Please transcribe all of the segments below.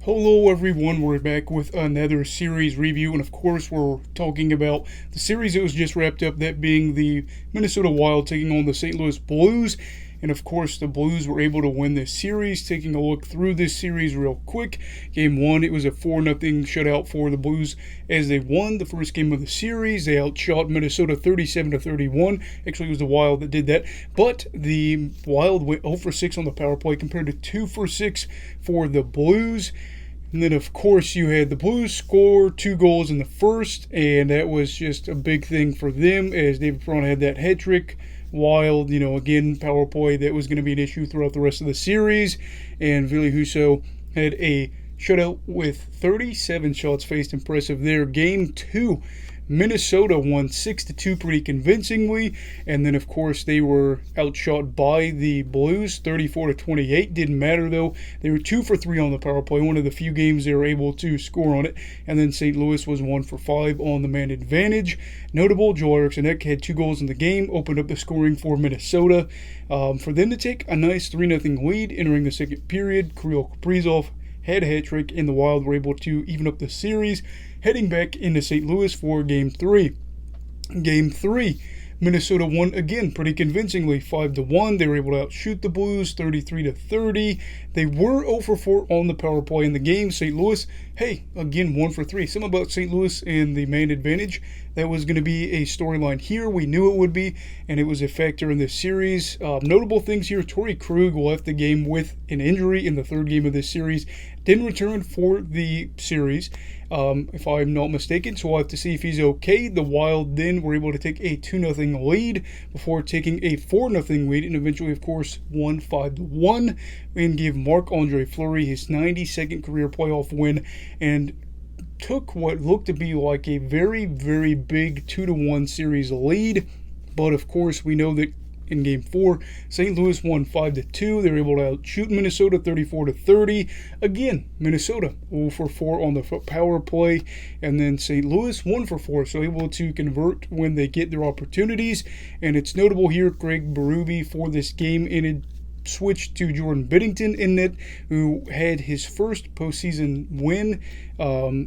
Hello everyone, we're back with another series review, and of course we're talking about the series that was just wrapped up, that being the Minnesota Wild taking on the St. Louis Blues. And of course the Blues were able to win this series. Taking a look through this series real quick, Game 1, it was a 4-0 shutout for the Blues as they won the first game of the series. They outshot Minnesota 37-31. Actually, it was the Wild that did that, but the Wild went 0 for 6 on the power play compared to 2 for 6 for the Blues. And then, of course, you had the Blues score 2 goals in the first, and that was just a big thing for them as David Perron had that hat trick. Wild, again, power play, that was going to be an issue throughout the rest of the series. And Ville Husso had a shutout with 37 shots faced. Impressive there. Game 2. Minnesota won 6-2 pretty convincingly, and then of course they were outshot by the Blues 34-28. Didn't matter though. They were 2 for 3 on the power play, one of the few games they were able to score on it. And then St. Louis was 1 for 5 on the man advantage. Notable, Joel Eriksson Ek had 2 goals in the game, opened up the scoring for Minnesota. For them to take a nice 3-0 lead entering the second period, Kirill Kaprizov had a hat trick, and the Wild were able to even up the series, heading back into St. Louis for Game 3. Game 3, Minnesota won again pretty convincingly, 5-1. They were able to outshoot the Blues 33-30. They were 0 for 4 on the power play in the game. St. Louis, again 1 for 3. Something about St. Louis and the man advantage, that was going to be a storyline here. We knew it would be, and it was a factor in this series. Notable things here: Torrey Krug left the game with an injury in the third game of this series. Didn't return for the series, if I'm not mistaken, so we'll have to see if he's okay. The Wild then were able to take a 2-0 lead before taking a 4-0 lead, and eventually, of course, won 5-1 and gave Marc-Andre Fleury his 92nd career playoff win, and took what looked to be like a very, very big 2-1 series lead. But of course, we know that in Game 4, St. Louis won 5-2. They were able to outshoot Minnesota 34-30. Again, Minnesota 0 for 4 on the power play, and then St. Louis 1 for 4, so able to convert when they get their opportunities. And it's notable here, Craig Berube for this game, and it switched to Jordan Binnington in net, who had his first postseason win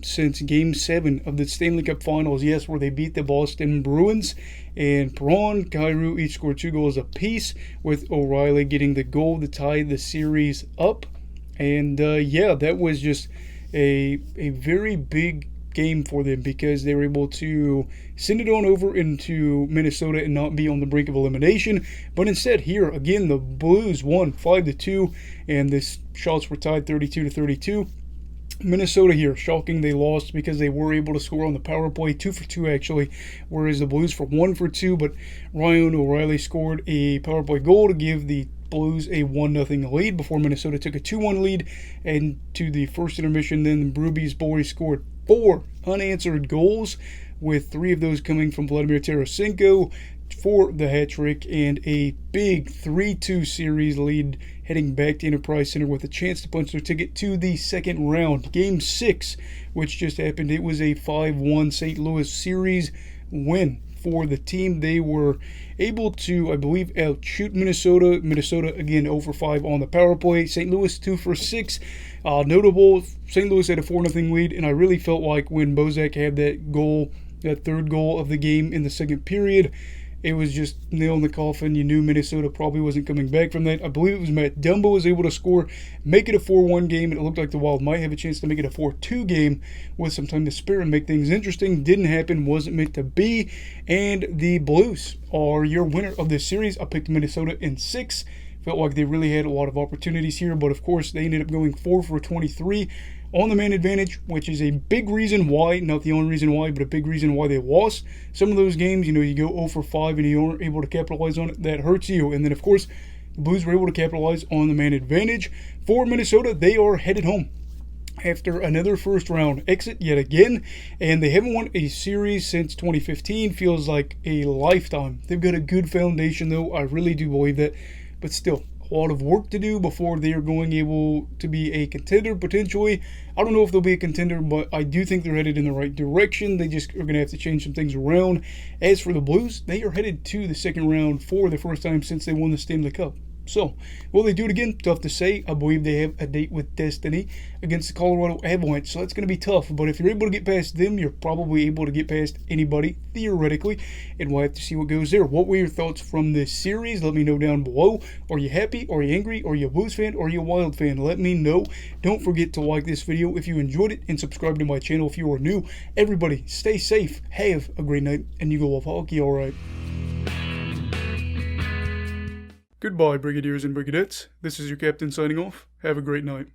since Game 7 of the Stanley Cup Finals, yes, where they beat the Boston Bruins. And Perron, Kyrou each scored 2 goals apiece, with O'Reilly getting the goal to tie the series up. And that was just a very big game for them, because they were able to send it on over into Minnesota and not be on the brink of elimination. But instead, here again, the Blues won 5-2, and the shots were tied 32-32. Minnesota here, shocking, they lost because they were able to score on the power play, 2 for 2 actually, whereas the Blues for 1 for 2. But Ryan O'Reilly scored a power play goal to give the Blues a 1-0 lead before Minnesota took a 2-1 lead. And to the first intermission, then Berube's boys scored 4 unanswered goals, with 3 of those coming from Vladimir Tarasenko for the hat trick, and a big 3-2 series lead heading back to Enterprise Center with a chance to punch their ticket to the second round. Game 6, which just happened, it was a 5-1 St. Louis series win for the team. They were able to, I believe, outshoot Minnesota. Minnesota, again, 0 for 5 on the power play. St. Louis, 2 for 6. Notable, St. Louis had a 4-0 lead, and I really felt like when Bozak had that goal, that third goal of the game in the second period, it was just nail in the coffin. You knew Minnesota probably wasn't coming back from that. I believe it was Matt Dumba was able to score, make it a 4-1 game, and it looked like the Wild might have a chance to make it a 4-2 game with some time to spare and make things interesting. Didn't happen, wasn't meant to be, and the Blues are your winner of this series. I picked Minnesota in 6. Felt like they really had a lot of opportunities here, but of course they ended up going 4 for 23 on the man advantage, which is a big reason why, not the only reason why, but a big reason why they lost. Some of those games, you go 0 for 5 and you aren't able to capitalize on it, that hurts you. And then, of course, the Blues were able to capitalize on the man advantage. For Minnesota, they are headed home after another first round exit yet again, and they haven't won a series since 2015. Feels like a lifetime. They've got a good foundation, though. I really do believe that, but still, a lot of work to do before they are going able to be a contender potentially. I don't know if they'll be a contender, but I do think they're headed in the right direction. They just are going to have to change some things around. As for the Blues, they are headed to the second round for the first time since they won the Stanley Cup. So, will they do it again? Tough to say. I believe they have a date with destiny against the Colorado Avalanche, so that's going to be tough. But if you're able to get past them, you're probably able to get past anybody, theoretically, and we'll have to see what goes there. What were your thoughts from this series? Let me know down below. Are you happy? Are you angry? Are you a Blues fan? Are you a Wild fan? Let me know. Don't forget to like this video if you enjoyed it, and subscribe to my channel if you are new. Everybody, stay safe, have a great night, and you go love hockey, alright? Goodbye, Brigadiers and Brigadettes. This is your captain signing off. Have a great night.